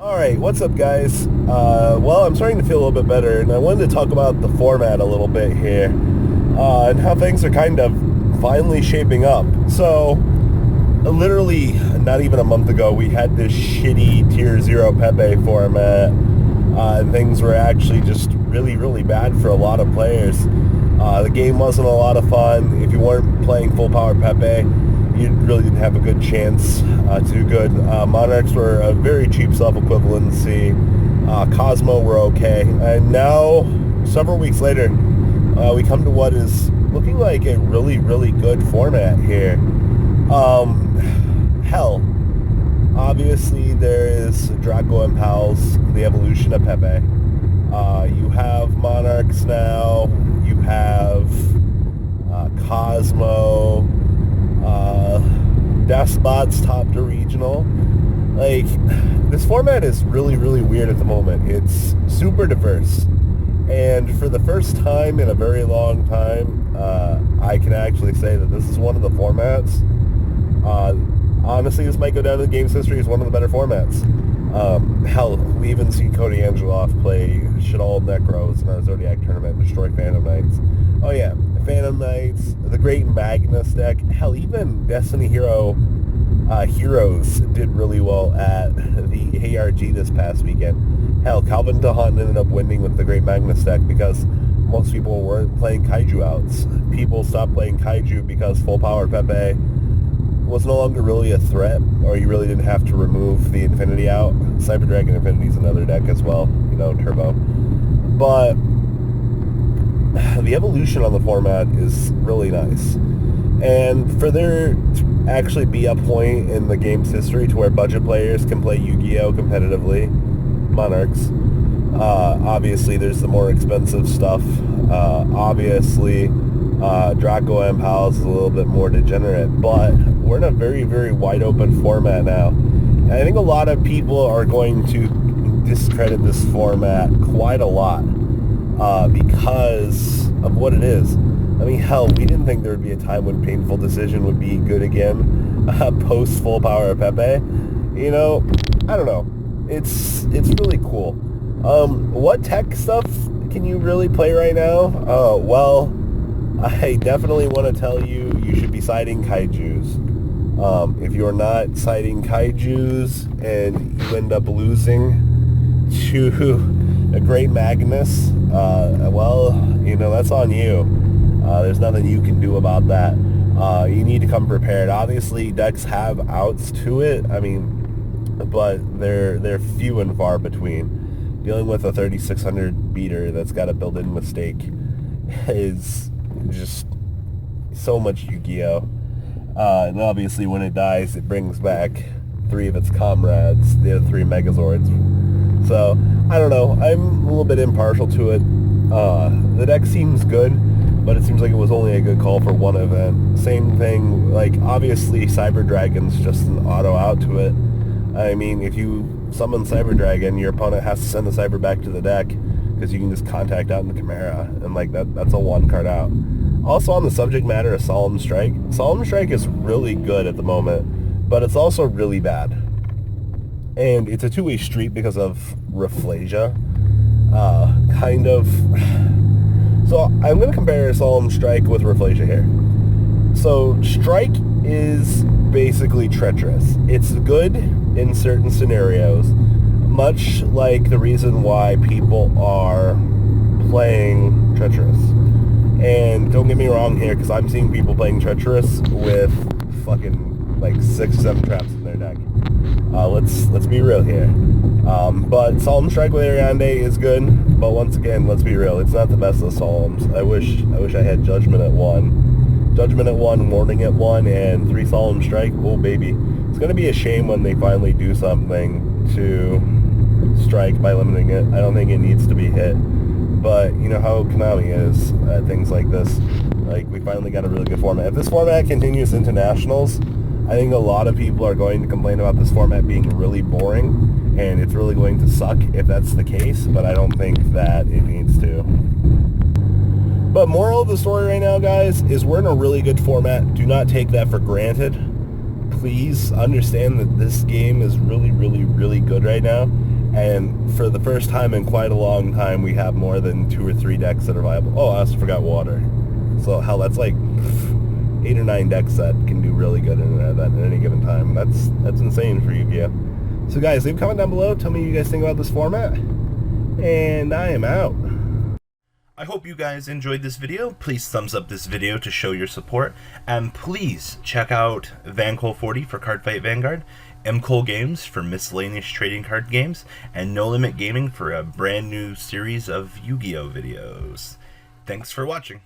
Alright, what's up guys? Well, I'm starting to feel a little bit better, and I wanted to talk about the format a little bit here, and how things are kind of finally shaping up. So, literally, not even a month ago, we had this shitty Tier 0 Pepe format, and things were actually just really, really bad for a lot of players. The game wasn't a lot of fun. If you weren't playing full power Pepe, you really didn't have a good chance to do good. Monarchs were a very cheap self-equivalency. Cosmo were okay. And now, several weeks later, we come to what is looking like a really, really good format here. Hell, obviously there is Draco and Pals, the evolution of Pepe. You have Monarchs now. You have Cosmo. Despots top to regional. Like, this format is really, really weird at the moment. It's super diverse. And for the first time in a very long time, I can actually say that this is one of the formats. Honestly, this might go down in the game's history as one of the better formats. Hell, we even seen Cody Angeloff play Shadal Necros in our Zodiac tournament and destroy Phantom Knights. Oh yeah, Phantom Knights, the great Magnus deck. Hell, even Destiny Heroes did really well at the ARG this past weekend. Hell, Calvin DeHunt ended up winning with the great Magnus deck because most people weren't playing Kaiju outs. People stopped playing Kaiju because full power Pepe was no longer really a threat, or you really didn't have to remove the Infinity out. Cyber Dragon Infinity is another deck as well, Turbo. But the evolution on the format is really nice. And for there to actually be a point in the game's history to where budget players can play Yu-Gi-Oh! Competitively, Monarchs, obviously there's the more expensive stuff. Obviously, Draco and Pals is a little bit more degenerate, but we're in a very, very wide open format now. And I think a lot of people are going to discredit this format quite a lot because of what it is. I mean, hell, we didn't think there would be a time when Painful Decision would be good again post full power Pepe. I don't know. It's really cool. What tech stuff can you really play right now? Well, I definitely want to tell you should be siding Kaijus. If you're not siding Kaijus and you end up losing to a great Magnus, well, that's on you. There's nothing you can do about that. You need to come prepared. Obviously, decks have outs to it. But they're few and far between. Dealing with a 3600 beater that's got a built-in mistake is just so much Yu-Gi-Oh! And obviously when it dies, it brings back 3 of its comrades, the other 3 Megazords. So, I don't know. I'm a little bit impartial to it. The deck seems good, but it seems like it was only a good call for one event. Same thing, obviously Cyber Dragon's just an auto out to it. If you summon Cyber Dragon, your opponent has to send the Cyber back to the deck, because you can just contact out in the Chimera, and that's a 1 card out. Also on the subject matter of Solemn Strike, Solemn Strike is really good at the moment, but it's also really bad. And it's a two-way street because of Rafflesia. So I'm going to compare Solemn Strike with Rafflesia here. So Strike is basically treacherous. It's good in certain scenarios, much like the reason why people are playing treacherous. And don't get me wrong here, because I'm seeing people playing treacherous with fucking 6-7 traps in their deck. Let's be real here. But Solemn Strike with Ariande is good, but once again, let's be real, it's not the best of Solemns. I wish I had Judgment at 1. Judgment at 1, Warning at 1, and 3 Solemn Strike. Oh baby. It's going to be a shame when they finally do something to Strike by limiting it. I don't think it needs to be hit. But you know how Konami is at things like this. We finally got a really good format. If this format continues into Nationals, I think a lot of people are going to complain about this format being really boring, and it's really going to suck if that's the case, but I don't think that it needs to. But moral of the story right now, guys, is we're in a really good format. Do not take that for granted. Please understand that this game is really, really, really good right now. And for the first time in quite a long time, we have more than 2 or 3 decks that are viable. Oh, I also forgot water. So hell, that's like 8 or 9 decks that can do really good in that at any given time. That's insane for Yugioh. So guys, leave a comment down below. Tell me what you guys think about this format. And I am out. I hope you guys enjoyed this video. Please thumbs up this video to show your support. And please check out Vanguard for Cardfight Vanguard, M-Kohl Games for miscellaneous trading card games, and No Limit Gaming for a brand new series of Yu-Gi-Oh videos. Thanks for watching.